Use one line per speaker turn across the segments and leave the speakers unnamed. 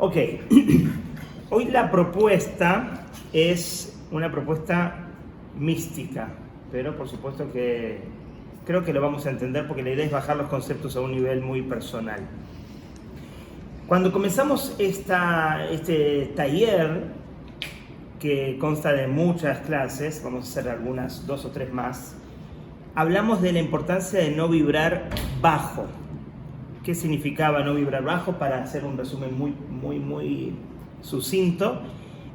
Ok, hoy la propuesta es una propuesta mística, pero por supuesto que creo que lo vamos a entender porque la idea es bajar los conceptos a un nivel muy personal. Cuando comenzamos este taller, que consta de muchas clases, vamos a hacer algunas, 2 o 3 más, hablamos de la importancia de no vibrar bajo. ¿Qué significaba no vibrar bajo? Para hacer un resumen muy sucinto,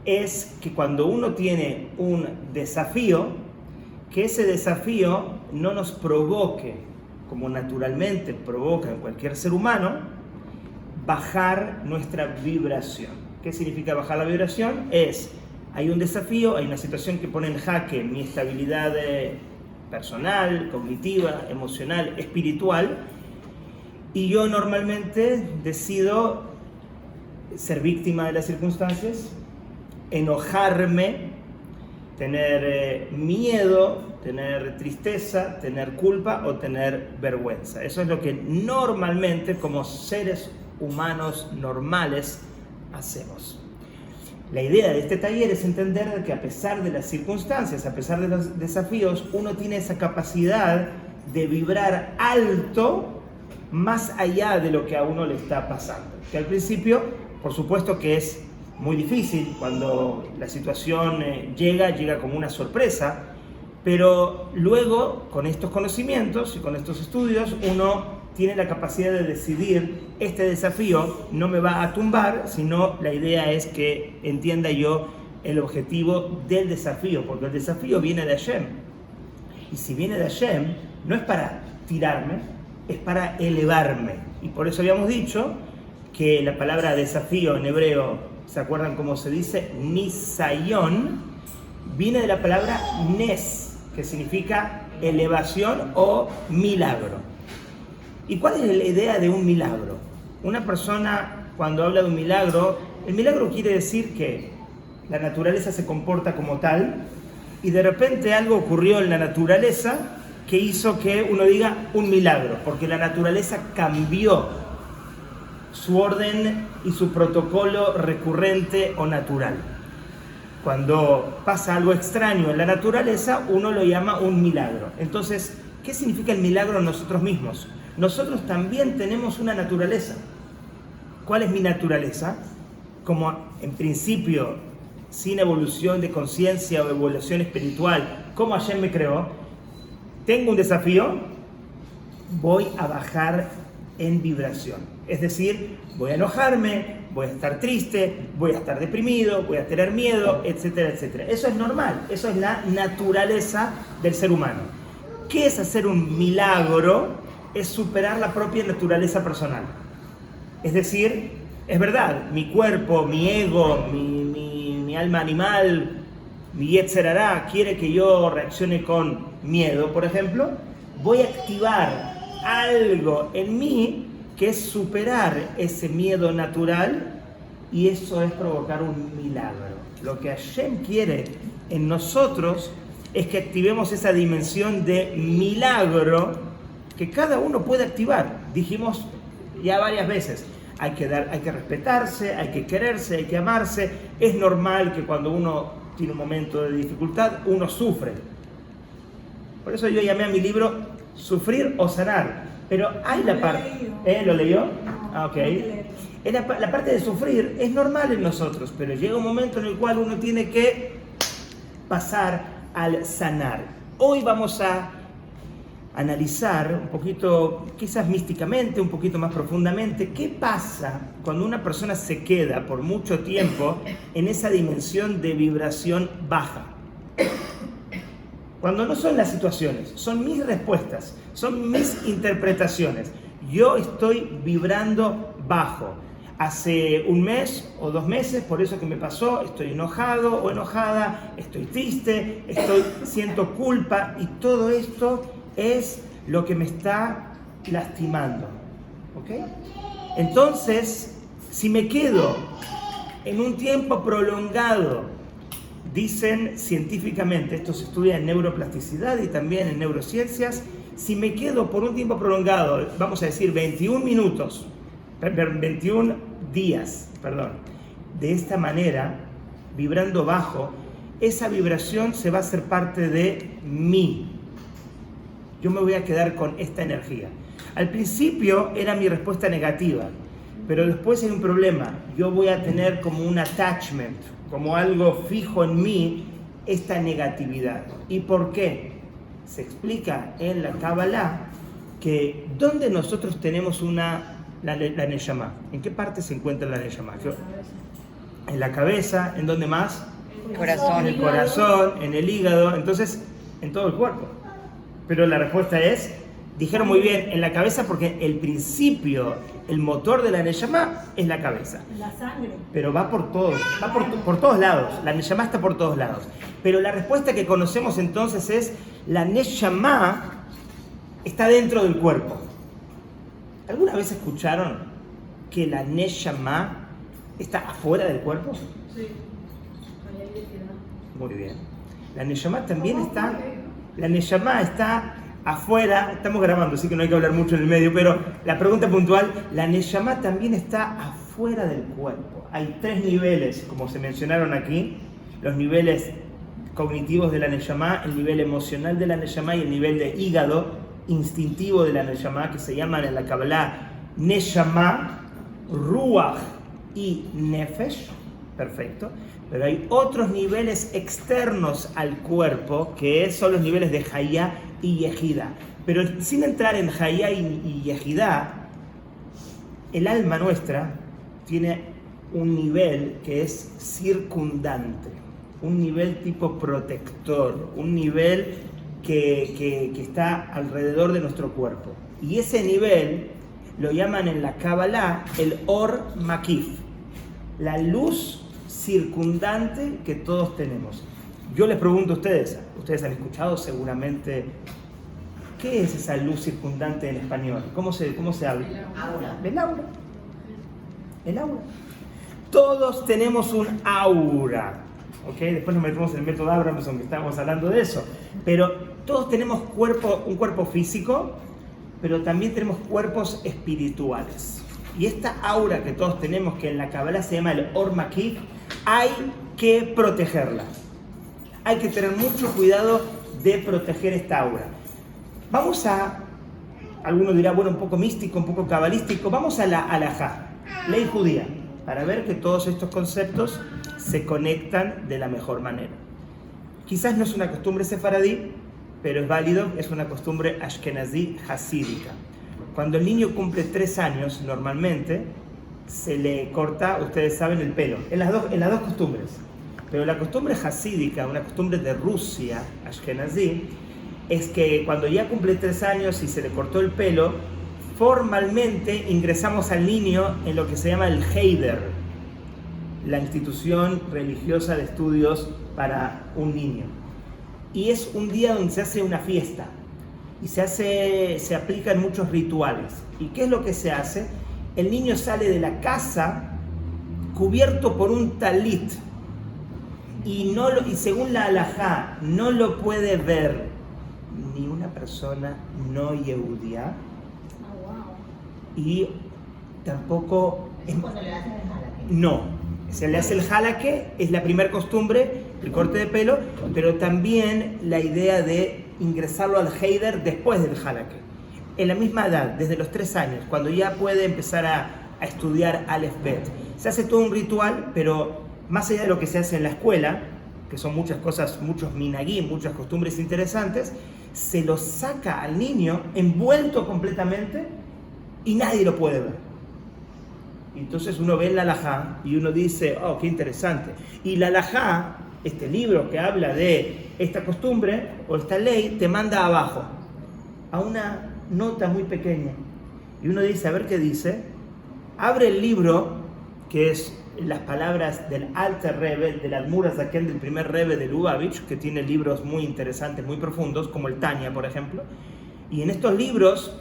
es que cuando uno tiene un desafío, que ese desafío no nos provoque, como naturalmente provoca en cualquier ser humano, bajar nuestra vibración. ¿Qué significa bajar la vibración? Hay un desafío, hay una situación que pone en jaque mi estabilidad personal, cognitiva, emocional, espiritual, y yo normalmente decido ser víctima de las circunstancias, enojarme, tener miedo, tener tristeza, tener culpa o tener vergüenza. Eso es lo que normalmente como seres humanos normales hacemos. La idea de este taller es entender que a pesar de las circunstancias, a pesar de los desafíos, uno tiene esa capacidad de vibrar alto más allá de lo que a uno le está pasando. Que al principio, por supuesto que es muy difícil, cuando la situación llega como una sorpresa, pero luego, con estos conocimientos y con estos estudios, uno tiene la capacidad de decidir, este desafío no me va a tumbar, sino la idea es que entienda yo el objetivo del desafío, porque el desafío viene de Hashem. Y si viene de Hashem, no es para tirarme, es para elevarme. Y por eso habíamos dicho que la palabra desafío en hebreo, ¿se acuerdan cómo se dice? Nisayon, viene de la palabra nes, que significa elevación o milagro. ¿Y cuál es la idea de un milagro? Una persona, cuando habla de un milagro, el milagro quiere decir que la naturaleza se comporta como tal y de repente algo ocurrió en la naturaleza que hizo que uno diga un milagro, porque la naturaleza cambió su orden y su protocolo recurrente o natural. Cuando pasa algo extraño en la naturaleza, uno lo llama un milagro. Entonces, ¿qué significa el milagro en nosotros mismos? Nosotros también tenemos una naturaleza. ¿Cuál es mi naturaleza? Como en principio, sin evolución de conciencia o evolución espiritual, como Hashem me creó, tengo un desafío, voy a bajar en vibración. Es decir, voy a enojarme, voy a estar triste, voy a estar deprimido, voy a tener miedo, etcétera, etcétera. Eso es normal, eso es la naturaleza del ser humano. ¿Qué es hacer un milagro? Es superar la propia naturaleza personal. Es decir, es verdad, mi cuerpo, mi ego, mi alma animal, mi Yetzer Hará quiere que yo reaccione con miedo, por ejemplo, voy a activar algo en mí que es superar ese miedo natural y eso es provocar un milagro. Lo que Hashem quiere en nosotros es que activemos esa dimensión de milagro que cada uno puede activar. Dijimos ya varias veces, hay que respetarse, hay que quererse, hay que amarse. Es normal que cuando uno tiene un momento de dificultad, uno sufre. Por eso yo llamé a mi libro Sufrir o Sanar. Pero hay la parte... ¿Lo leyó? Ah, ok. La parte de sufrir es normal en nosotros, pero llega un momento en el cual uno tiene que pasar al sanar. Hoy vamos a analizar un poquito, quizás místicamente, un poquito más profundamente, qué pasa cuando una persona se queda por mucho tiempo en esa dimensión de vibración baja. Cuando no son las situaciones, son mis respuestas, son mis interpretaciones. Yo estoy vibrando bajo. Hace un mes o 2 meses, por eso que me pasó, estoy enojado o enojada, estoy triste, siento culpa y todo esto es lo que me está lastimando. ¿Ok? Entonces, si me quedo en un tiempo prolongado, dicen científicamente, esto se estudia en neuroplasticidad y también en neurociencias, si me quedo por un tiempo prolongado, vamos a decir 21 minutos, 21 días, de esta manera, vibrando bajo, esa vibración se va a hacer parte de mí. Yo me voy a quedar con esta energía. Al principio era mi respuesta negativa, pero después hay un problema. Yo voy a tener como un attachment, como algo fijo en mí, esta negatividad. ¿Y por qué? Se explica en la Kabbalah que ¿dónde nosotros tenemos la Neshama? ¿En qué parte se encuentra la Neshama? En la cabeza, ¿en dónde más?
Corazón.
En el corazón, en el hígado, entonces en todo el cuerpo. Pero la respuesta es, dijeron muy bien, en la cabeza, porque el principio, el motor de la Neshama es la cabeza.
La sangre.
Pero va por todos, por todos lados. La Neshama está por todos lados. Pero la respuesta que conocemos entonces es, la Neshama está dentro del cuerpo. ¿Alguna vez escucharon que la Neshama está afuera del cuerpo?
Sí.
Muy bien. La Neshama también está... La Neshama está afuera, estamos grabando, así que no hay que hablar mucho en el medio, pero la pregunta puntual, la Neshama también está afuera del cuerpo. Hay 3 niveles, como se mencionaron aquí, los niveles cognitivos de la Neshama, el nivel emocional de la Neshama y el nivel de hígado instintivo de la Neshama, que se llaman en la Kabbalah Neshama, Ruach y Nefesh. Perfecto. Pero hay otros niveles externos al cuerpo, que son los niveles de Hayá y Yehidá. Pero sin entrar en Hayá y Yehidá, el alma nuestra tiene un nivel que es circundante, un nivel tipo protector, un nivel que está alrededor de nuestro cuerpo. Y ese nivel lo llaman en la Kabbalah el Or Makif, la luz circundante que todos tenemos. Yo les pregunto a ustedes han escuchado seguramente, ¿qué es esa luz circundante en español? ¿Cómo se habla?
Aura.
El aura. El aura. Todos tenemos un aura. ¿Ok? Después nos metemos en el método Abrams, aunque estábamos hablando de eso. Pero todos tenemos un cuerpo físico, pero también tenemos cuerpos espirituales. Y esta aura que todos tenemos, que en la Kabbalah se llama el Or Makif, hay que protegerla. Hay que tener mucho cuidado de proteger esta aura. Vamos alguno dirá, bueno, un poco místico, un poco cabalístico, vamos a la halajá, ley judía, para ver que todos estos conceptos se conectan de la mejor manera. Quizás no es una costumbre sefaradí, pero es válido, es una costumbre ashkenazí hasídica. Cuando el niño cumple 3 años, normalmente se le corta, ustedes saben, el pelo, en las dos costumbres. Pero la costumbre hasídica, una costumbre de Rusia, ashkenazí, es que cuando ya cumple 3 años y se le cortó el pelo, formalmente ingresamos al niño en lo que se llama el Heider, la institución religiosa de estudios para un niño. Y es un día donde se hace una fiesta y se aplican muchos rituales. ¿Y qué es lo que se hace? El niño sale de la casa cubierto por un talit y según la halajá no lo puede ver ni una persona no yehudía y tampoco...
¿Es cuando le hacen el jalaque?
No, se le hace el jalaque, es la primera costumbre, el corte de pelo, pero también la idea de ingresarlo al heider después del jalaque. En la misma edad, desde los 3 años, cuando ya puede empezar a estudiar Aleph Bet. Se hace todo un ritual, pero más allá de lo que se hace en la escuela, que son muchas cosas, muchos minagim, muchas costumbres interesantes, se lo saca al niño envuelto completamente y nadie lo puede ver. Entonces uno ve la halajá y uno dice, oh, qué interesante. Y la halajá, este libro que habla de esta costumbre o esta ley, te manda abajo a una nota muy pequeña. Y uno dice, a ver qué dice. Abre el libro, que es las palabras del Alter Rebbe, del Admur Hazaken, del primer Rebbe de Lubavitch, que tiene libros muy interesantes, muy profundos, como el Tanya, por ejemplo. Y en estos libros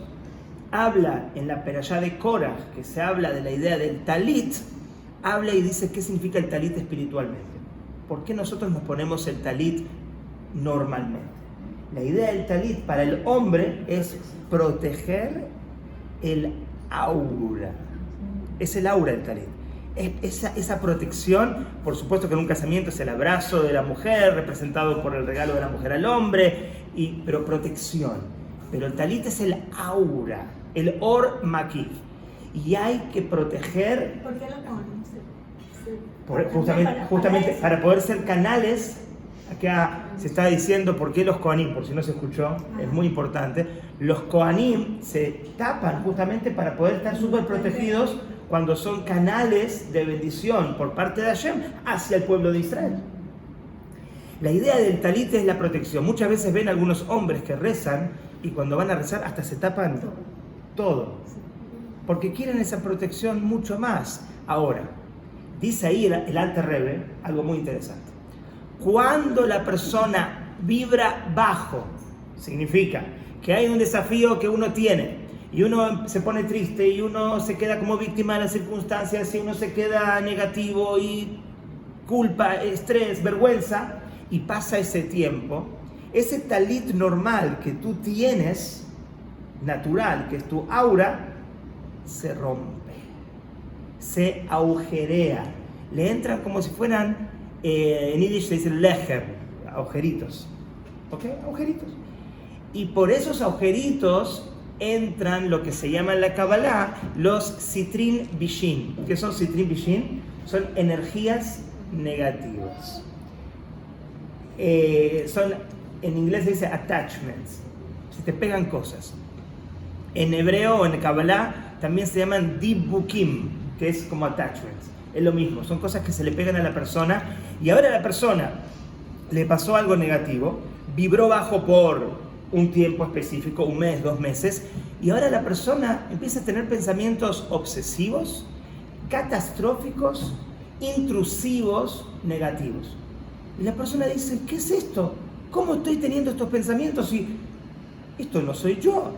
habla, en la Perashá de Korah, que se habla de la idea del talit, habla y dice qué significa el talit espiritualmente. ¿Por qué nosotros nos ponemos el talit normalmente? La idea del talit para el hombre es proteger el aura. Es el aura del talit. esa protección. Por supuesto que en un casamiento es el abrazo de la mujer, representado por el regalo de la mujer al hombre, pero protección. Pero el talit es el aura, el or makif. Y hay que proteger.
¿Por qué lo
Justamente para poder ser canales. Acá se está diciendo por qué los Kohanim, por si no se escuchó, es muy importante. Los Kohanim se tapan justamente para poder estar súper protegidos cuando son canales de bendición por parte de Hashem hacia el pueblo de Israel. La idea del talit es la protección. Muchas veces ven algunos hombres que rezan y cuando van a rezar hasta se tapan todo, porque quieren esa protección mucho más. Ahora, dice ahí el Alter Rebbe algo muy interesante. Cuando la persona vibra bajo, significa que hay un desafío que uno tiene y uno se pone triste y uno se queda como víctima de las circunstancias y uno se queda negativo y culpa, estrés, vergüenza, y pasa ese tiempo, ese talit normal que tú tienes, natural, que es tu aura, se rompe, se agujerea, le entran como si fueran, en yiddish se dice lecher, agujeritos, ¿ok? Agujeritos. Y por esos agujeritos entran lo que se llama en la Kabbalah los sitrin bishin. ¿Qué son sitrin bishin? Son energías negativas. En inglés se dice attachments, se te pegan cosas. En hebreo o en Kabbalah también se llaman dibukim, que es como attachments. Es lo mismo, son cosas que se le pegan a la persona y ahora a la persona le pasó algo negativo, vibró bajo por un tiempo específico, un mes, 2 meses, y ahora la persona empieza a tener pensamientos obsesivos, catastróficos, intrusivos, negativos. Y la persona dice, ¿qué es esto? ¿Cómo estoy teniendo estos pensamientos? Y esto no soy yo.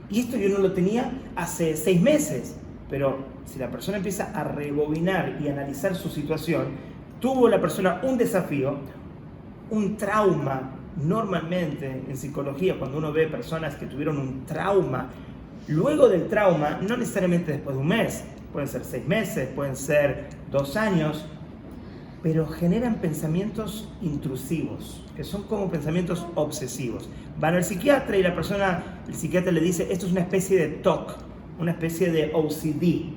Y esto yo no lo tenía hace 6 meses. Pero si la persona empieza a rebobinar y analizar su situación, tuvo la persona un desafío, un trauma. Normalmente en psicología, cuando uno ve personas que tuvieron un trauma, luego del trauma, no necesariamente después de un mes, pueden ser 6 meses, pueden ser 2 años, pero generan pensamientos intrusivos, que son como pensamientos obsesivos. Van al psiquiatra y el psiquiatra le dice, esto es una especie de TOC, una especie de OCD.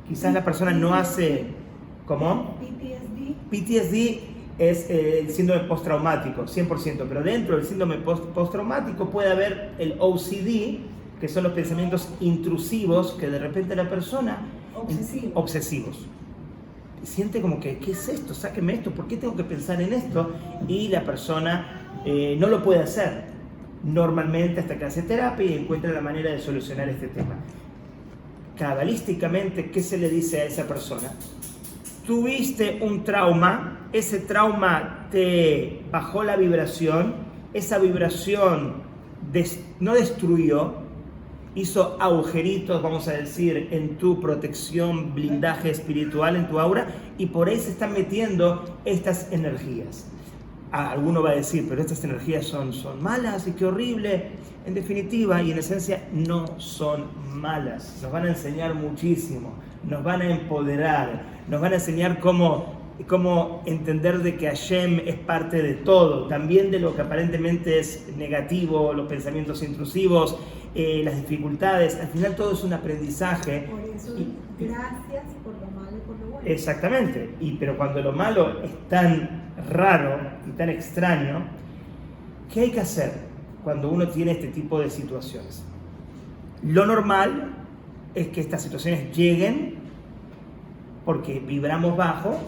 Quizás la persona no hace, ¿cómo? PTSD es el síndrome postraumático, 100%, pero dentro del síndrome postraumático puede haber el OCD, que son los pensamientos intrusivos que de repente la persona... Obsesivos. Siente como que, ¿qué es esto? Sáqueme esto, ¿por qué tengo que pensar en esto? Y la persona no lo puede hacer normalmente hasta que hace terapia y encuentra la manera de solucionar este tema. Cabalísticamente, ¿qué se le dice a esa persona? Tuviste un trauma, ese trauma te bajó la vibración, esa vibración no destruyó, hizo agujeritos, vamos a decir, en tu protección, blindaje espiritual, en tu aura, y por ahí se están metiendo estas energías. Alguno va a decir, pero estas energías son malas y qué horrible. En definitiva y en esencia no son malas, nos van a enseñar muchísimo, nos van a empoderar, nos van a enseñar cómo entender de que Hashem es parte de todo, también de lo que aparentemente es negativo, los pensamientos intrusivos, las dificultades. Al final todo es un aprendizaje.
Por eso, gracias por lo malo y por lo bueno.
Exactamente, pero cuando lo malo es tan raro y tan extraño, ¿qué hay que hacer cuando uno tiene este tipo de situaciones? Lo normal es que estas situaciones lleguen porque vibramos bajo,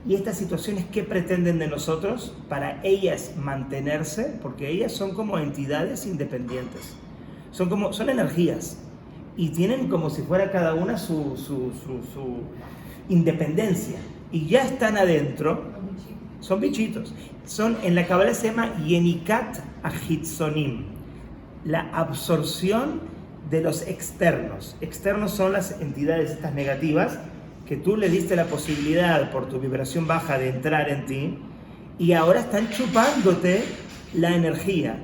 y estas situaciones, ¿qué pretenden de nosotros? Para ellas mantenerse, porque ellas son como entidades independientes, son energías y tienen como si fuera cada una su independencia, y ya están adentro, son bichitos. En la Kabbalah se llama Yenikat Ahitzonim, la absorción de los externos. Externos son las entidades estas negativas que tú le diste la posibilidad por tu vibración baja de entrar en ti, y ahora están chupándote la energía.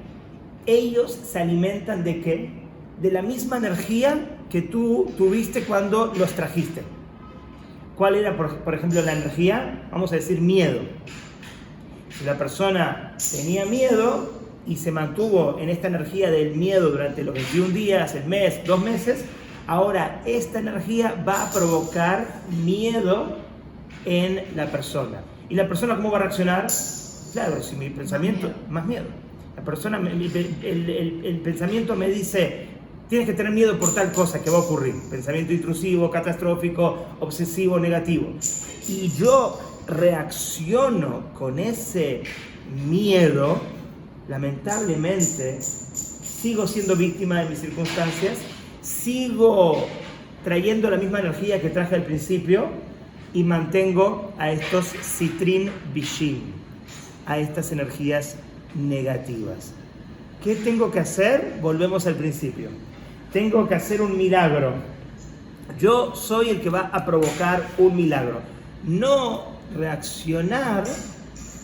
Ellos se alimentan ¿de qué? De la misma energía que tú tuviste cuando los trajiste. ¿Cuál era, por ejemplo, la energía? Vamos a decir miedo. Si la persona tenía miedo y se mantuvo en esta energía del miedo durante los 21 días, el mes, 2 meses, ahora esta energía va a provocar miedo en la persona. ¿Y la persona cómo va a reaccionar? Claro, si mi pensamiento, más miedo. La persona, el pensamiento me dice, tienes que tener miedo por tal cosa que va a ocurrir. Pensamiento intrusivo, catastrófico, obsesivo, negativo. Y yo reacciono con ese miedo, lamentablemente, sigo siendo víctima de mis circunstancias, sigo trayendo la misma energía que traje al principio y mantengo a estos Sitrin Bishim, a estas energías negativas. ¿Qué tengo que hacer? Volvemos al principio. Tengo que hacer un milagro. Yo soy el que va a provocar un milagro. No reaccionar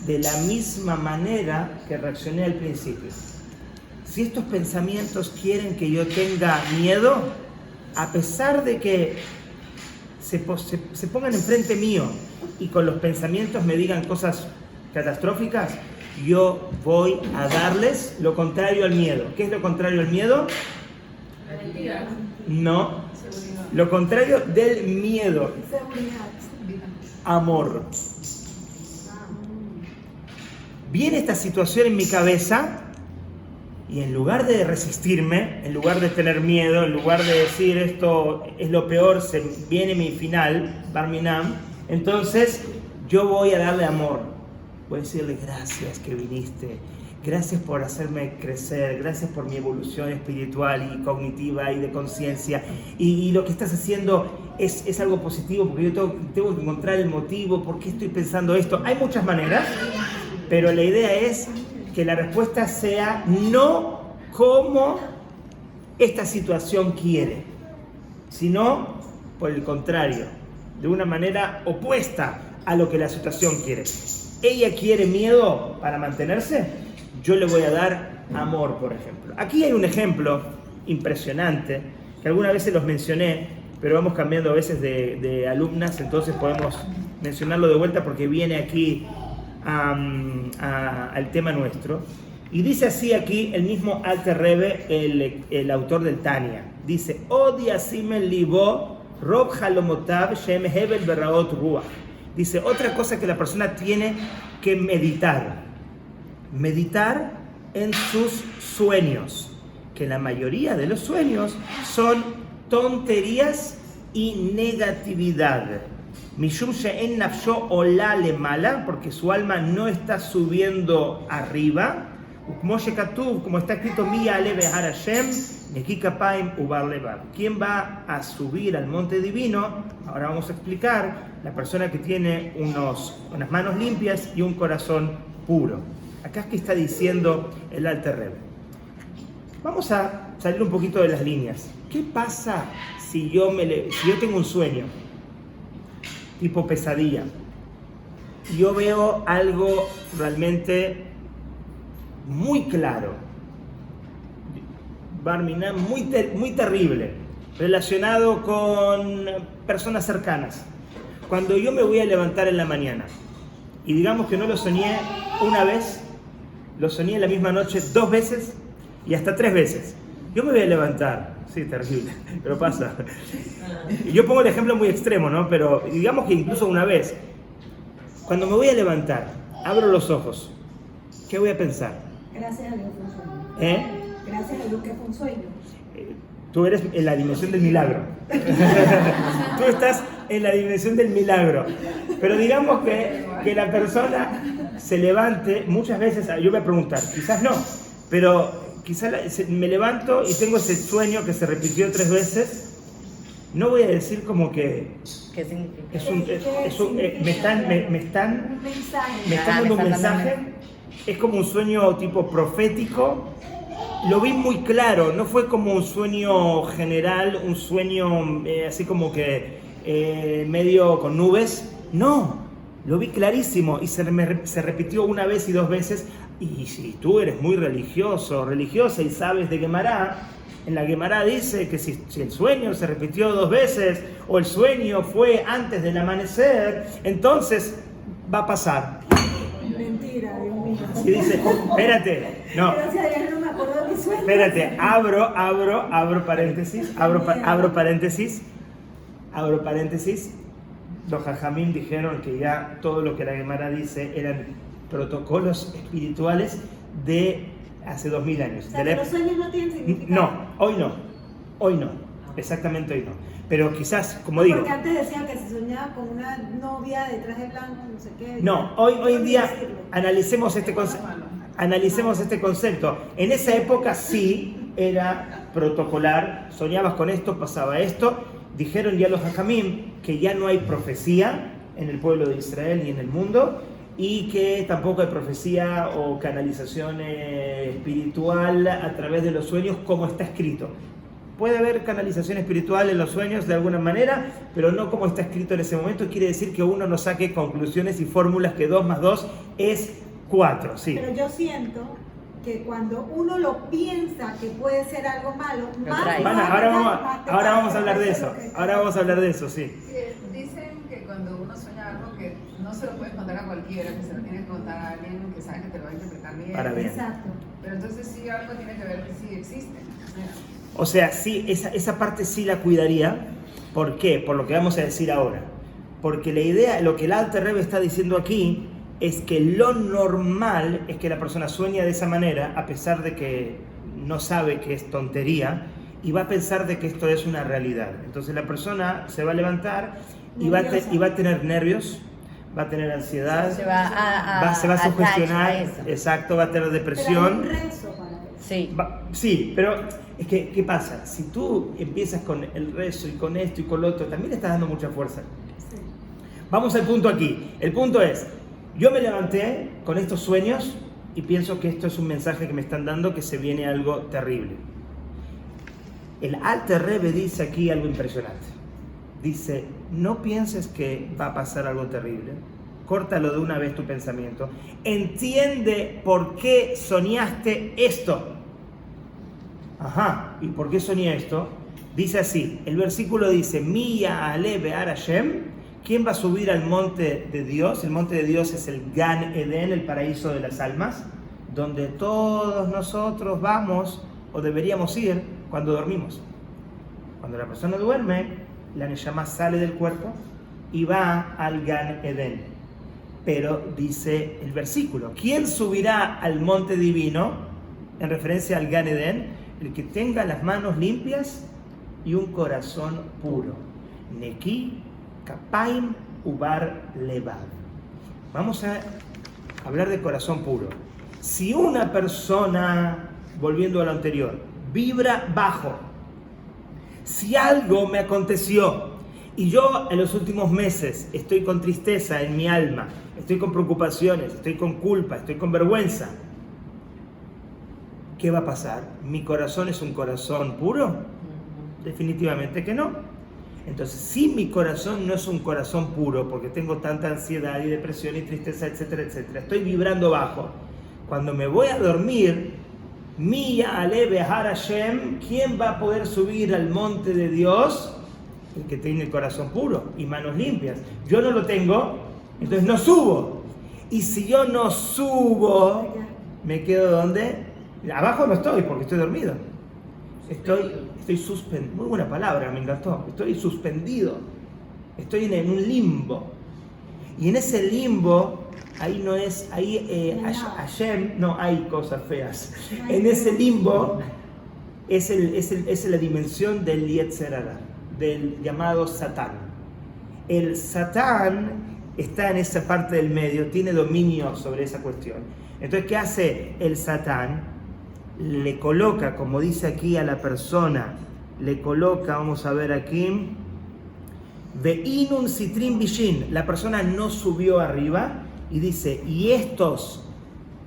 de la misma manera que reaccioné al principio. Si estos pensamientos quieren que yo tenga miedo, a pesar de que se pongan enfrente mío y con los pensamientos me digan cosas catastróficas, yo voy a darles lo contrario al miedo. ¿Qué es lo contrario al miedo? No. Lo contrario del miedo. Amor. Viene esta situación en mi cabeza y en lugar de resistirme, en lugar de tener miedo, en lugar de decir esto es lo peor, se viene mi final, Bar Minam, entonces yo voy a darle amor. Voy a decirle gracias que viniste, gracias por hacerme crecer, gracias por mi evolución espiritual y cognitiva y de conciencia. Y lo que estás haciendo es algo positivo porque yo tengo que encontrar el motivo, por qué estoy pensando esto. Hay muchas maneras, pero la idea es que la respuesta sea no como esta situación quiere, sino por el contrario, de una manera opuesta a lo que la situación quiere. Ella quiere miedo para mantenerse, yo le voy a dar amor, por ejemplo. Aquí hay un ejemplo impresionante, que algunas veces los mencioné, pero vamos cambiando a veces de alumnas, entonces podemos mencionarlo de vuelta porque viene aquí al tema nuestro. Y dice así aquí el mismo Alter Rebbe, el autor del Tania. Dice, Odia Simel Libo, Rob Halomotav, Shem Hebel Berraot Ruach. Dice, otra cosa que la persona tiene que meditar. Meditar en sus sueños. Que la mayoría de los sueños son tonterías y negatividad. Mishum she'en nafsho ola lemala, porque su alma no está subiendo arriba. Como está escrito, ¿quién va a subir al monte divino? Ahora vamos a explicar, la persona que tiene unas manos limpias y un corazón puro. Acá es que está diciendo el Alter Rebbe. Vamos a salir un poquito de las líneas. ¿Qué pasa si yo tengo un sueño tipo pesadilla? Yo veo algo realmente muy claro, Barminan, muy terrible, relacionado con personas cercanas. Cuando yo me voy a levantar en la mañana, y digamos que no lo soñé una vez, lo soñé en la misma noche 2 veces y hasta 3 veces. Yo me voy a levantar, sí, terrible, pero pasa. Y yo pongo el ejemplo muy extremo, ¿no? Pero digamos que incluso una vez, cuando me voy a levantar, abro los ojos, ¿qué voy a pensar?
Gracias a Dios fue un sueño. Gracias a Dios que fue un sueño.
Tú eres en la dimensión del milagro. Tú estás en la dimensión del milagro. Pero digamos que la persona se levante, muchas veces, yo voy a preguntar, quizás no, pero quizás me levanto y tengo ese sueño que se repitió 3 veces. No voy a decir como que
¿Qué significa?
me están dando un mensaje. Es como un sueño tipo profético. Lo vi muy claro, no fue como un sueño general, un sueño así como que medio con nubes. No, lo vi clarísimo y se repitió 1 vez y 2 veces. Y si tú eres muy religiosa y sabes de Gemara, en la Gemara dice que si el sueño se repitió 2 veces o el sueño fue antes del amanecer, entonces va a pasar.
Mentira, Dios mío.
Y dice, espérate, no.
Gracias a Dios no me acuerdo de mi sueño.
Espérate, abro paréntesis, abro paréntesis. Los Jajamín dijeron que ya todo lo que la Gemara dice eran protocolos espirituales de hace 2000 años.
O sea, que los sueños no tienen significado.
No, hoy no, exactamente hoy no. Pero quizás, como digo...
Porque antes decían que se soñaba con una novia de traje blanco, no sé qué.
No, hoy en día analicemos este concepto. En esa época sí era protocolar, soñabas con esto, pasaba esto. Dijeron ya los Jajamim que ya no hay profecía en el pueblo de Israel ni en el mundo, y que tampoco hay profecía o canalización espiritual a través de los sueños como está escrito. Puede haber canalización espiritual en los sueños de alguna manera, pero no como está escrito en ese momento. Quiere decir que uno no saque conclusiones y fórmulas que 2 más 2 es 4. Sí.
Pero yo siento que cuando uno lo piensa que puede ser algo malo,
Ahora vamos a hablar de eso. Ahora vamos a hablar de eso, sí.
Dicen que cuando uno sueña algo que no se lo puede contar a cualquiera, que se lo tiene que contar a alguien que sabe que te lo va a interpretar bien.
Para bien.
Exacto.
Pero entonces sí algo tiene que ver que sí existe.
O sea, sí, esa parte sí la cuidaría. ¿Por qué? Por lo que vamos a decir ahora. Porque la idea, lo que el Alter Rebbe está diciendo aquí, es que lo normal es que la persona sueña de esa manera, a pesar de que no sabe que es tontería, y va a pensar de que esto es una realidad. Entonces la persona se va a levantar y va a tener nervios, va a tener ansiedad,
Se va a
sugestionar,
eso.
exacto, va a tener depresión.
Pero hay un rezo para eso.
Sí.
Sí, pero es que, ¿qué pasa? Si tú empiezas con el rezo y con esto y con lo otro, también le estás dando mucha fuerza.
Sí.
Vamos al punto aquí. El punto es, yo me levanté con estos sueños y pienso que esto es un mensaje que me están dando, que se viene algo terrible. El Alter Rebbe dice aquí algo impresionante. Dice, no pienses que va a pasar algo terrible. Córtalo de una vez tu pensamiento. Entiende por qué soñaste esto. Ajá, ¿y por qué soñé esto? Dice así, el versículo dice, Mi ya'ale be'ar Hashem, ¿quién va a subir al monte de Dios? El monte de Dios es el Gan Eden, el paraíso de las almas, donde todos nosotros vamos o deberíamos ir cuando dormimos. Cuando la persona duerme, la Neshama sale del cuerpo y va al Gan Eden. Pero dice el versículo, ¿quién subirá al monte divino? En referencia al Gan Eden, el que tenga las manos limpias y un corazón puro. Neki, Kapaim, Ubar, Levad. Vamos a hablar de corazón puro. Si una persona, volviendo a lo anterior, vibra bajo, si algo me aconteció y yo en los últimos meses estoy con tristeza en mi alma, estoy con preocupaciones, estoy con culpa, estoy con vergüenza, ¿qué va a pasar? ¿Mi corazón es un corazón puro? Definitivamente que no. Entonces, si mi corazón no es un corazón puro, porque tengo tanta ansiedad y depresión y tristeza, etcétera, etcétera, estoy vibrando bajo, cuando me voy a dormir, Mi ya'ale be'ar Hashem, ¿quién va a poder subir al monte de Dios? El que tiene el corazón puro y manos limpias. Yo no lo tengo, entonces no subo. Y si yo no subo, ¿me quedo ¿dónde? Abajo no estoy porque estoy dormido. Estoy suspendido. Muy buena palabra, me encantó. Estoy suspendido. Estoy en un limbo. Y en ese limbo, ahí no es, Hashem, no hay cosas feas. En ese limbo es la dimensión del Yetzer Hara, del llamado Satán. El Satán está en esa parte del medio, tiene dominio sobre esa cuestión. Entonces, ¿qué hace el Satán? Le coloca, como dice aquí a la persona, le coloca, vamos a ver aquí, Ve'inun sitrim bishin, la persona no subió arriba y dice, y estos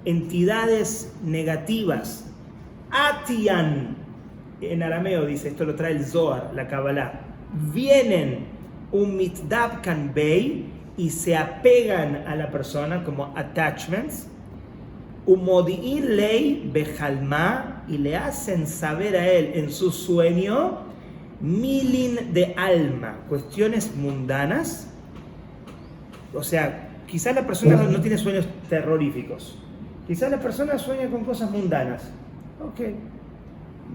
entidades negativas, atian, en arameo dice, esto lo trae el Zohar, la Kabbalah, vienen un mitdabkan bey y se apegan a la persona como attachments, umodi'in lei bejalma, y le hacen saber a él en su sueño milin de alma, cuestiones mundanas. O sea, quizás la persona no tiene sueños terroríficos, quizás la persona sueña con cosas mundanas. Ok,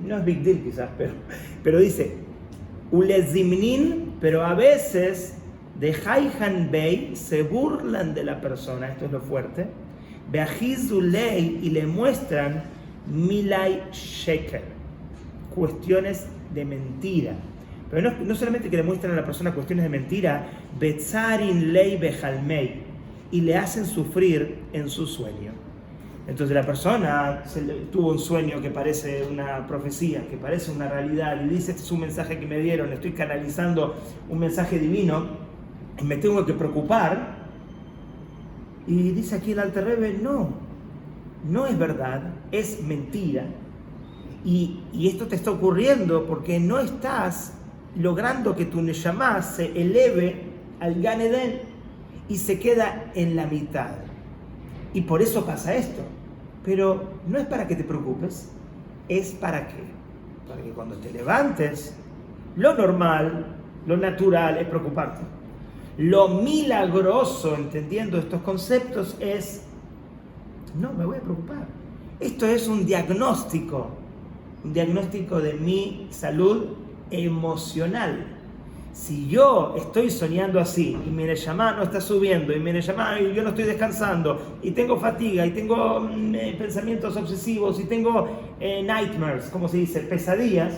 no es big deal quizás, pero dice ulezimnin, pero a veces de Haihan Bey se burlan de la persona, esto es lo fuerte, Beahizulei, y le muestran milai sheker, cuestiones de mentira. Pero no solamente que le muestran a la persona cuestiones de mentira, betzarin lei bejalmei, y le hacen sufrir en su sueño. Entonces la persona tuvo un sueño que parece una profecía, que parece una realidad, y dice: este es un mensaje que me dieron, estoy canalizando un mensaje divino, y me tengo que preocupar. Y dice aquí el Alter Rebbe: no es verdad, es mentira. Y esto te está ocurriendo porque no estás logrando que tu Neshama se eleve al Gan Eden y se queda en la mitad. Y por eso pasa esto. Pero no es para que te preocupes, es para que cuando te levantes, lo normal, lo natural es preocuparte. Lo milagroso, entendiendo estos conceptos, es: no me voy a preocupar. Esto es un diagnóstico de mi salud emocional. Si yo estoy soñando así y mi Neshama no está subiendo, y mi Neshama, y yo no estoy descansando, y tengo fatiga, y tengo pensamientos obsesivos, y tengo nightmares, como se dice, pesadillas,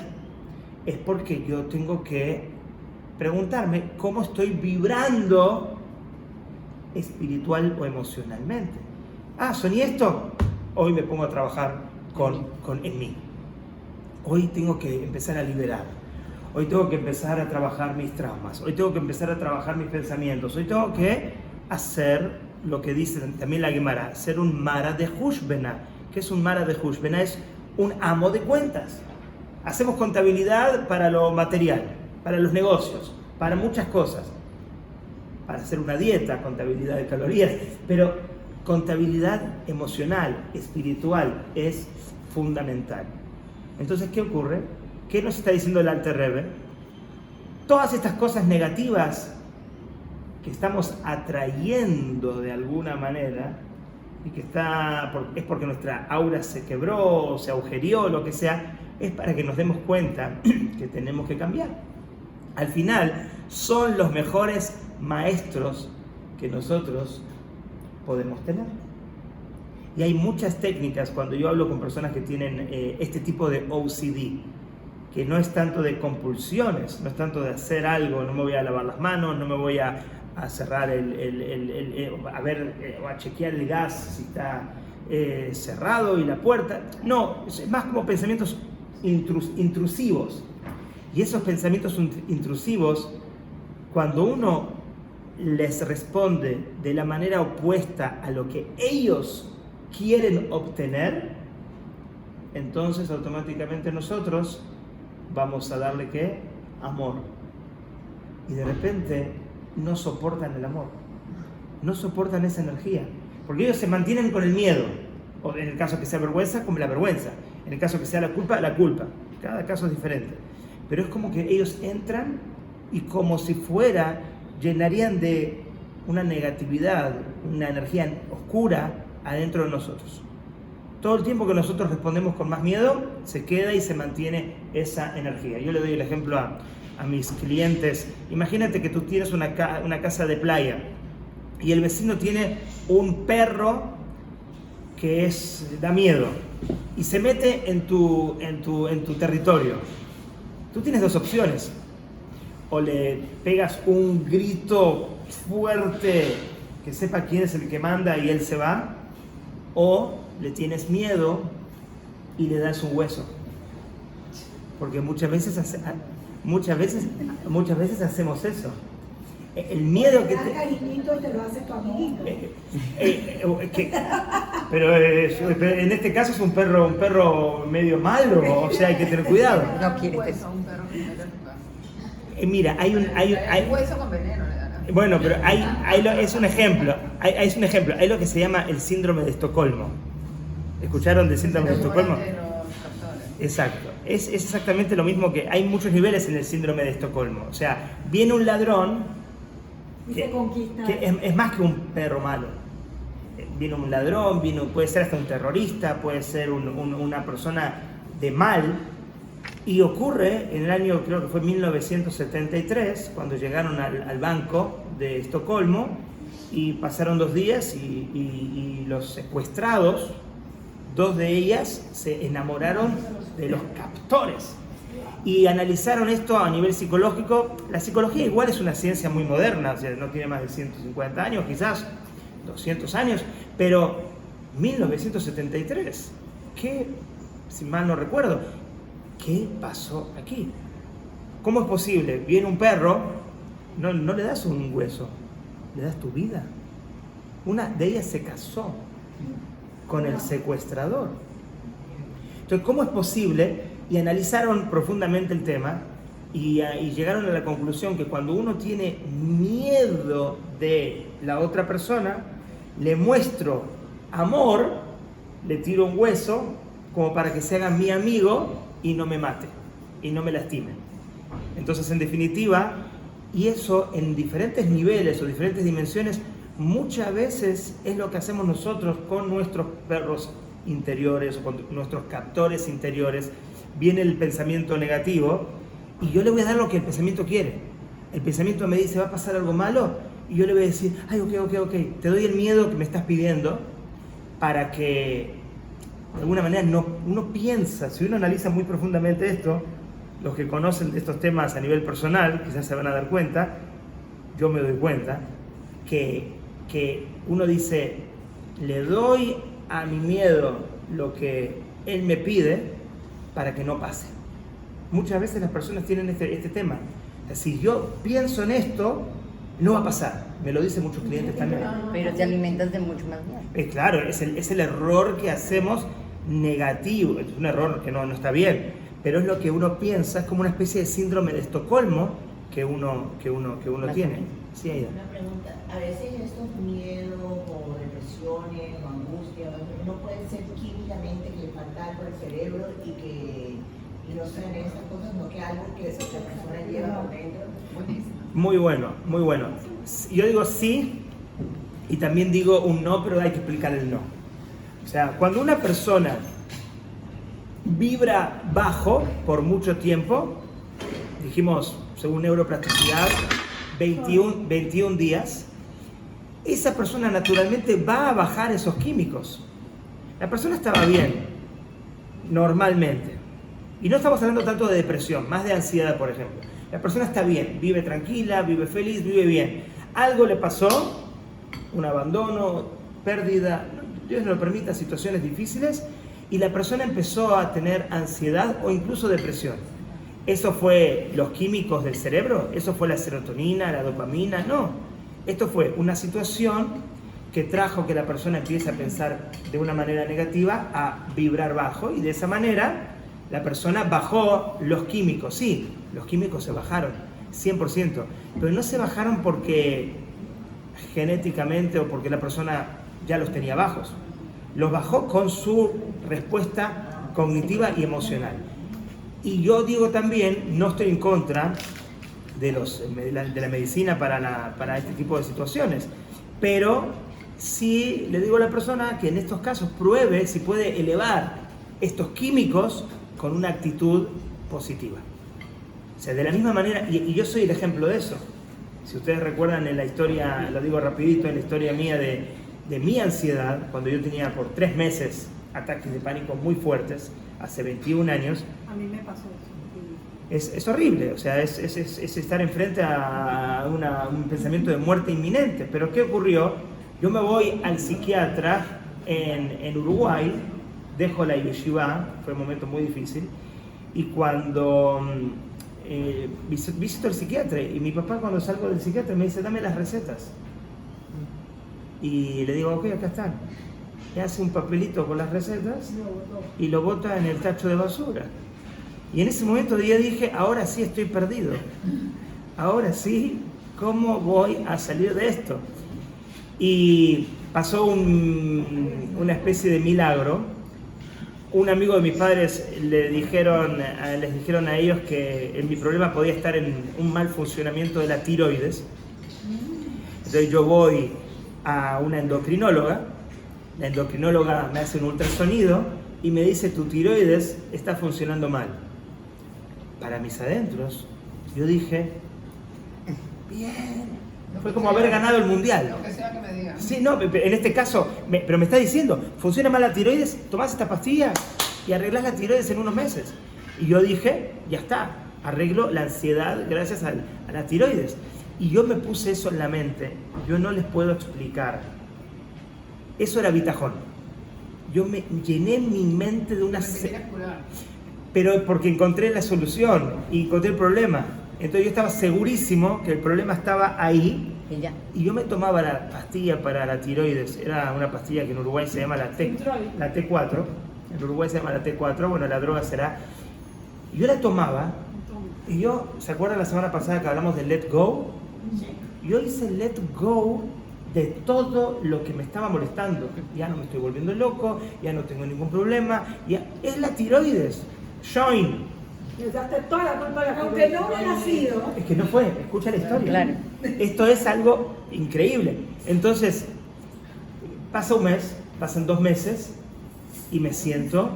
es porque yo tengo que preguntarme cómo estoy vibrando espiritual o emocionalmente. Soñé esto, hoy me pongo a trabajar en mí. Hoy tengo que empezar a liberar. Hoy tengo que empezar a trabajar mis traumas. Hoy tengo que empezar a trabajar mis pensamientos. Hoy tengo que hacer lo que dice también la Gemara, ser un Mara de Hushbena. ¿Qué es un Mara de Hushbena? Es un amo de cuentas. Hacemos contabilidad para lo material, para los negocios, para muchas cosas. Para hacer una dieta, contabilidad de calorías, pero contabilidad emocional, espiritual, es fundamental. Entonces, ¿qué ocurre? ¿Qué nos está diciendo el Alter Rebbe? Todas estas cosas negativas que estamos atrayendo de alguna manera, y que es porque nuestra aura se quebró, se agujerió, lo que sea, es para que nos demos cuenta que tenemos que cambiar. Al final, son los mejores maestros que nosotros podemos tener. Y hay muchas técnicas cuando yo hablo con personas que tienen este tipo de OCD, que no es tanto de compulsiones, no es tanto de hacer algo, no me voy a lavar las manos, no me voy a cerrar a chequear el gas si está cerrado y la puerta. No, es más como pensamientos intrusivos. Y esos pensamientos intrusivos, cuando uno les responde de la manera opuesta a lo que ellos quieren obtener, entonces automáticamente nosotros vamos a darle ¿qué? Amor. Y de repente no soportan el amor, no soportan esa energía, porque ellos se mantienen con el miedo, o en el caso que sea vergüenza, como la vergüenza, en el caso que sea la culpa, cada caso es diferente, pero es como que ellos entran y como si fuera, llenarían de una negatividad, una energía oscura adentro de nosotros. Todo el tiempo que nosotros respondemos con más miedo, se queda y se mantiene esa energía. Yo le doy el ejemplo a mis clientes. Imagínate que tú tienes una casa de playa y el vecino tiene un perro que da miedo y se mete en tu territorio. Tú tienes dos opciones: o le pegas un grito fuerte que sepa quién es el que manda y él se va, o le tienes miedo y le das un hueso, porque muchas veces hacemos eso. El miedo que
cariñito te lo hace tu amiguito.
Pero en este caso es un perro medio malo, o sea, hay que tener cuidado.
No quiere
Un
eso.
hueso, un perro que mete en tu casa.
Mira, hay
Un hueso con veneno le dan.
bueno, pero es un ejemplo. Hay lo que se llama el síndrome de Estocolmo. ¿Escucharon del síndrome de Estocolmo?
De los castores.
Exacto. Es exactamente lo mismo que hay muchos niveles en el síndrome de Estocolmo. O sea, viene un ladrón
Y se conquista.
que es más que un perro malo. Viene un ladrón, puede ser hasta un terrorista, puede ser una persona de mal. Y ocurre en el año, creo que fue 1973, cuando llegaron al banco de Estocolmo y pasaron 2 días y los secuestrados, 2 de ellas se enamoraron de los captores y analizaron esto a nivel psicológico. La psicología igual es una ciencia muy moderna, o sea, no tiene más de 150 años, quizás 200 años, pero 1973, ¿qué, si mal no recuerdo, qué pasó aquí? ¿Cómo es posible? Viene un perro, no le das un hueso, le das tu vida. Una de ellas se casó con el secuestrador. Entonces, ¿cómo es posible? Y analizaron profundamente el tema y llegaron a la conclusión que cuando uno tiene miedo de la otra persona, le muestro amor, le tiro un hueso como para que se haga mi amigo y no me mate y no me lastime. Entonces, en definitiva, y eso en diferentes niveles o diferentes dimensiones, muchas veces es lo que hacemos nosotros con nuestros perros interiores o con nuestros captores interiores. Viene el pensamiento negativo y yo le voy a dar lo que el pensamiento quiere. El pensamiento me dice, ¿va a pasar algo malo? Y yo le voy a decir, ay, ok, te doy el miedo que me estás pidiendo para que, de alguna manera, uno piensa, si uno analiza muy profundamente esto, los que conocen estos temas a nivel personal, quizás se van a dar cuenta, yo me doy cuenta, que uno dice, le doy a mi miedo lo que él me pide para que no pase. Muchas veces las personas tienen este tema. Si yo pienso en esto, no va a pasar. Me lo dicen muchos clientes también.
Pero te alimentas de mucho más miedo.
Claro, es el error que hacemos negativo. Es un error que no está bien, pero es lo que uno piensa, es como una especie de síndrome de Estocolmo que uno tiene. Sí, Aida.
Una pregunta, a veces estos miedos o depresiones o angustias no pueden ser químicamente que le falta algo al cerebro y no sean esas cosas, no que algo que la persona lleva por dentro.
Buenísimo.
Muy bueno, muy bueno. Yo digo sí y también digo un no, pero hay que explicar el no. O sea, cuando una persona vibra bajo por mucho tiempo, dijimos, según neuroplasticidad, 21 días, esa persona naturalmente va a bajar esos químicos. La persona estaba bien, normalmente. Y no estamos hablando tanto de depresión, más de ansiedad, por ejemplo. La persona está bien, vive tranquila, vive feliz, vive bien. Algo le pasó, un abandono, pérdida, Dios no lo permita, situaciones difíciles, y la persona empezó a tener ansiedad o incluso depresión. ¿Eso fue los químicos del cerebro? ¿Eso fue la serotonina, la dopamina? No. Esto fue una situación que trajo que la persona empiece a pensar de una manera negativa, a vibrar bajo, y de esa manera la persona bajó los químicos. Sí, los químicos se bajaron, 100%, pero no se bajaron porque genéticamente o porque la persona ya los tenía bajos. Los bajó con su respuesta cognitiva y emocional. Y yo digo también, no estoy en contra de la medicina para este tipo de situaciones, pero sí le digo a la persona que en estos casos pruebe si puede elevar estos químicos con una actitud positiva. O sea, de la misma manera, y yo soy el ejemplo de eso. Si ustedes recuerdan en la historia, lo digo rapidito, en la historia mía de mi ansiedad, cuando yo tenía por 3 meses ataques de pánico muy fuertes, hace 21 años.
A mí me pasó eso.
Es horrible, o sea, es estar enfrente a un pensamiento de muerte inminente. Pero ¿qué ocurrió? Yo me voy al psiquiatra en Uruguay, dejo la yeshiva, fue un momento muy difícil, y cuando visito al psiquiatra, y mi papá cuando salgo del psiquiatra me dice, dame las recetas. Y le digo, ok, acá están. Y hace un papelito con las recetas y lo bota en el tacho de basura. Y en ese momento yo dije, ahora sí estoy perdido. Ahora sí, ¿cómo voy a salir de esto? Y pasó una especie de milagro. un amigo de mis padres les dijeron a ellos que mi problema podía estar en un mal funcionamiento de la tiroides. Entonces yo voy a una endocrinóloga, la endocrinóloga me hace un ultrasonido y me dice: tu tiroides está funcionando mal. Para mis adentros, yo dije: bien, fue como haber ganado el mundial.
Lo que sea que me digan.
Sí, no, en este caso, pero me está diciendo, funciona mal la tiroides, tomás esta pastilla y arreglás la tiroides en unos meses. Y yo dije: ya está, arreglo la ansiedad gracias a la tiroides. Y yo me puse eso en la mente, yo no les puedo explicar. Eso era bitajón. Yo me llené mi mente de una...
Porque te querías curar.
Pero porque encontré la solución y encontré el problema. Entonces yo estaba segurísimo que el problema estaba ahí.
Y ya.
Y yo me tomaba la pastilla para la tiroides. Era una pastilla que en Uruguay se llama la T4. En Uruguay se llama la T4. Bueno, la droga será... Y yo la tomaba. Y yo, ¿se acuerdan la semana pasada que hablamos de Let Go? Yo hice Let Go de todo lo que me estaba molestando. Ya no me estoy volviendo loco, ya no tengo ningún problema. Ya... Es la tiroides. Join.
Les daste toda la culpa a la
Aunque no hubiera nacido.
Es que no fue, escucha la historia.
Claro.
Esto es algo increíble. Entonces, pasa un mes, pasan 2 meses y me siento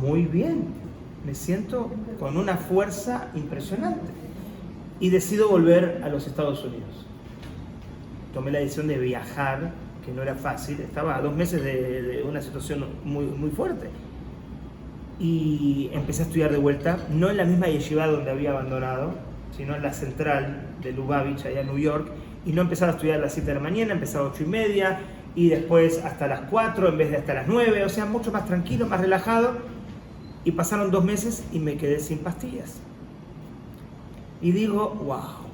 muy bien. Me siento con una fuerza impresionante. Y decido volver a los Estados Unidos. Tomé la decisión de viajar, que no era fácil. Estaba a 2 meses de una situación muy, muy fuerte. Y empecé a estudiar de vuelta, no en la misma yeshiva donde había abandonado, sino en la central de Lubavitch, allá en New York. Y no empezaba a estudiar a las 7 de la mañana, empezaba a 8:30 y después hasta las 4 en vez de hasta las 9, o sea, mucho más tranquilo, más relajado. Y pasaron 2 meses y me quedé sin pastillas. Y digo: wow,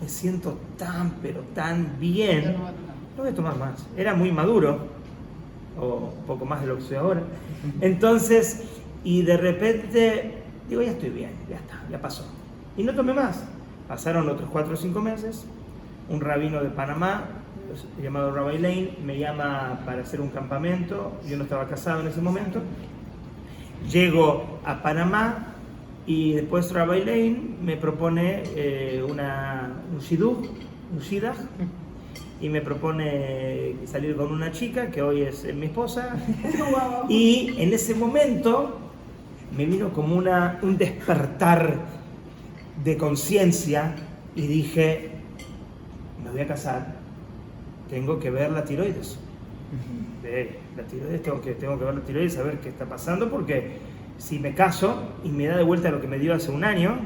me siento tan, pero tan bien.
Yo no voy a tomar.
No voy a tomar más. Era muy maduro, o un poco más de lo que soy ahora. Entonces, y de repente, digo: ya estoy bien, ya está, ya pasó. Y no tomé más. Pasaron otros 4 o 5 meses. Un rabino de Panamá, llamado Rabbi Lane, me llama para hacer un campamento. Yo no estaba casado en ese momento. Llego a Panamá y después Rabbi Lane me propone un shidduch, y me propone salir con una chica que hoy es mi esposa. Y en ese momento me vino como un despertar de conciencia y dije: me voy a casar, tengo que ver la tiroides. La tiroides, tengo que ver la tiroides, saber qué está pasando, porque si me caso y me da de vuelta lo que me dio hace un año,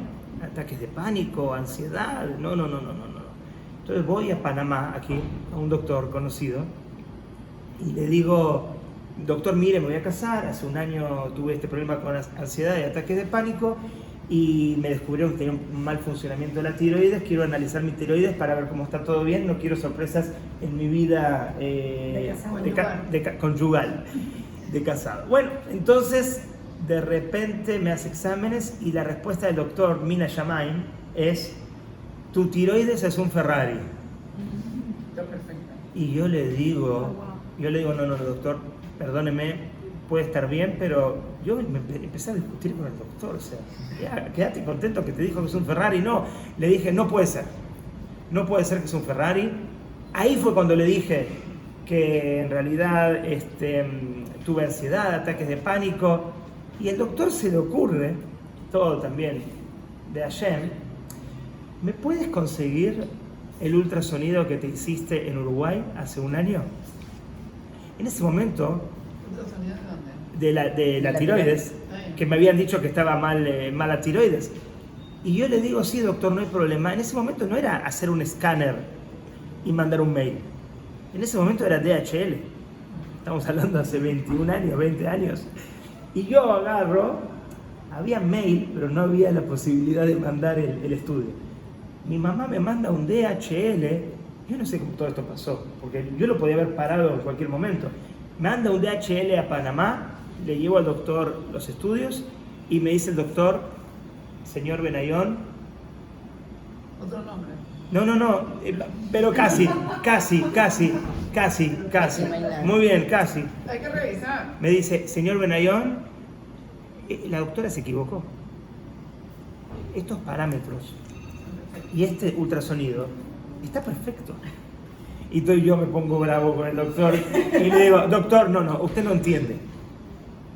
ataques de pánico, ansiedad, no. Entonces voy a Panamá, aquí, a un doctor conocido, y le digo: doctor, mire, me voy a casar, hace un año tuve este problema con ansiedad y ataques de pánico, y me descubrieron que tenía un mal funcionamiento de la tiroides, quiero analizar mi tiroides para ver cómo está todo bien, no quiero sorpresas en mi vida conyugal, de casado. Bueno, entonces de repente me hace exámenes y la respuesta del doctor Mina Shamaim es: tu tiroides es un Ferrari.
Está perfecto.
Y yo le digo, no, doctor, perdóneme, puede estar bien, pero yo me empecé a discutir con el doctor, o sea, ya, quédate contento que te dijo que es un Ferrari. No, le dije: no puede ser que es un Ferrari. Ahí fue cuando le dije que en realidad tuve ansiedad, ataques de pánico, y el doctor se le ocurre, todo también de Hashem: ¿me puedes conseguir el ultrasonido que te hiciste en Uruguay hace un año? En ese momento,
¿Ultrasonido de dónde?
de la tiroides, que me habían dicho que estaba mal la tiroides. Y yo le digo: sí, doctor, no hay problema. En ese momento no era hacer un escáner y mandar un mail. En ese momento era DHL. Estamos hablando hace 21 años, 20 años. Y yo agarro, había mail, pero no había la posibilidad de mandar el estudio. Mi mamá me manda un DHL, yo no sé cómo todo esto pasó, porque yo lo podía haber parado en cualquier momento. Manda un DHL a Panamá, le llevo al doctor los estudios y me dice el doctor: señor Benayon.
Otro nombre.
No, pero casi. Muy bien, casi.
Hay que revisar.
Me dice: señor Benayon, La doctora se equivocó. Estos parámetros y este ultrasonido está perfecto. Y yo me pongo bravo con el doctor y le digo, doctor, no, usted no entiende.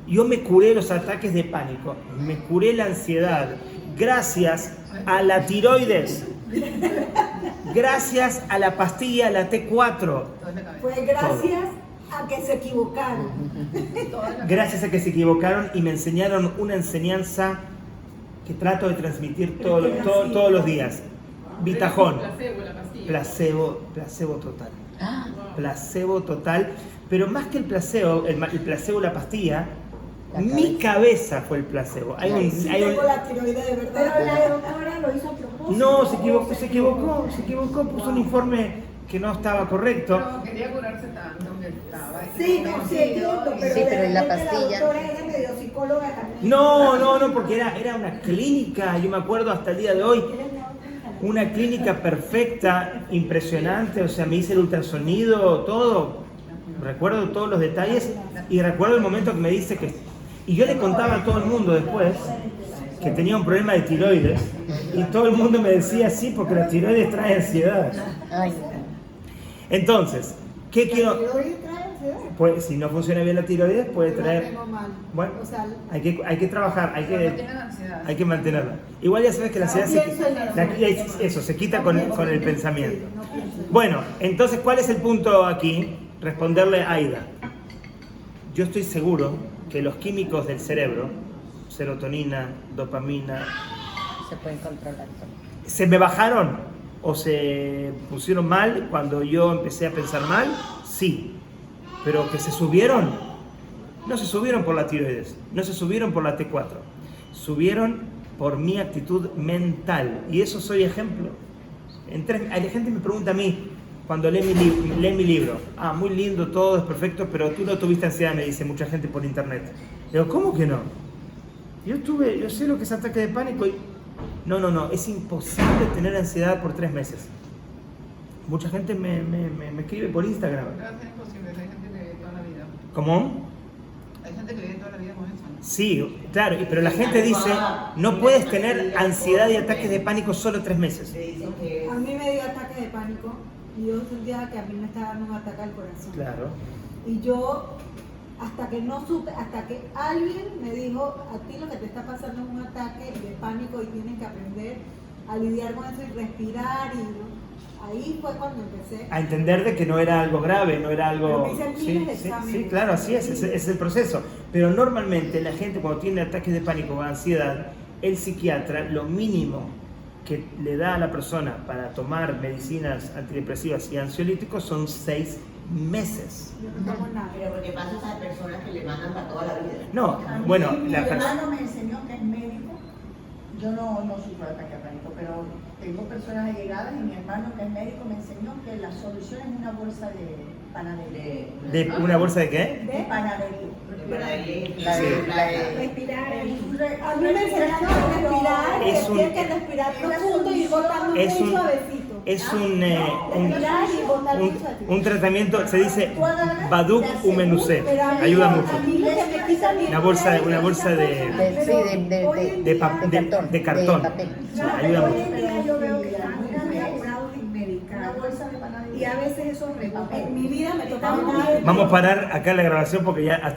Yo me curé los ataques de pánico, me curé la ansiedad gracias a la tiroides, gracias a la pastilla, la T4.
Fue gracias a que se equivocaron.
Gracias a que se equivocaron y me enseñaron una enseñanza que trato de transmitir todos los días. Bitajón. Placebo total. Placebo total. Pero más que el placebo, la pastilla, mi cabeza fue el placebo.
Tengo la tiroides de verdad.
Pero la doctora lo hizo a propósito.
No, se equivocó, puso un informe que no estaba correcto.
Pero quería curarse tanto que estaba.
Sí, no, sí, entiendo, pero,
Sí, pero en la
de repente
pastilla.
La doctora era medio psicóloga también.
No, porque era una clínica, yo me acuerdo hasta el día de hoy, una clínica perfecta, impresionante, o sea, me hice el ultrasonido, todo, recuerdo todos los detalles y recuerdo el momento que me dice que... Y yo le contaba a todo el mundo después que tenía un problema de tiroides y todo el mundo me decía sí, porque la tiroides trae ansiedad.
Ay,
Entonces, ¿qué quiero...?
¿La tiroides trae ansiedad?
Pues si no funciona bien la tiroides puede
Yo la
traer...
tengo mal.
Bueno,
O sea,
hay que trabajar,
No tienen ansiedad.
hay que mantenerla. Igual ya sabes que la ansiedad
pienso en
eso, se quita con el pensamiento.
sí, no pienso en
Bueno, entonces, ¿cuál es el punto aquí? Responderle a Aida. Yo estoy seguro que los químicos del cerebro, serotonina, dopamina,
se pueden controlar.
¿se me bajaron o se pusieron mal cuando yo empecé a pensar mal? Sí. Pero que se subieron, no se subieron por la tiroides, no se subieron por la T4, subieron por mi actitud mental. Y eso soy ejemplo. La gente me pregunta a mí, cuando lee mi libro, muy lindo, todo es perfecto, pero tú no tuviste ansiedad, me dice mucha gente por internet. Digo, ¿cómo que no? Yo sé lo que es ataque de pánico y... No, es imposible tener ansiedad por 3 meses. Mucha gente me escribe por Instagram.
Pero es imposible, hay gente que vive toda la vida.
¿Cómo?
Hay gente que vive toda la vida con eso.
Sí, claro, pero la gente dice, no puedes tener ansiedad y ataques de pánico solo 3 meses.
A mí me dio ataque de pánico y yo sentía que a mí me estaba dando un ataque al corazón.
Claro.
Y yo, hasta que no supe, hasta que alguien me dijo, a ti lo que te está pasando es un ataque de pánico y tienes que aprender a lidiar con eso y respirar ahí fue cuando empecé.
A entender de que no era algo grave, no era algo...
Pero me hice miles de exámenes.
Sí, claro, así es, ese es el proceso. Pero normalmente la gente cuando tiene ataques de pánico o ansiedad, el psiquiatra lo mínimo que le da a la persona para tomar medicinas antidepresivas y ansiolíticos son 6 meses.
Yo no tomo nada.
Pero porque pasa a esas personas que le mandan para toda la vida.
No, bueno,
Mi
la persona...
hermano me enseñó que es médico. Yo no sufro de ataque de pánico, pero tengo personas allegadas y mi hermano que es médico me enseñó que la solución es una bolsa de panadería.
¿De una bolsa de qué?
De panadería.
Respirar. A mí me enseñaron a respirar,
Es
que
un-
tienes que respirar profundo y botar muy suavecito.
Es un
Respirar y botar muy suavecito.
un tratamiento, se dice Baduk Umenuse,
Pero a mí,
ayuda
a
mucho.
mí lo que me quita mi
Una bolsa de cartón.
papel.
Sí, ayuda
Hoy
mucho.
en día yo veo que están muy apurados en medicar.
Una bolsa de panadería.
Y a veces eso en mi vida me tocaba una
Vamos a parar acá la grabación porque ya estamos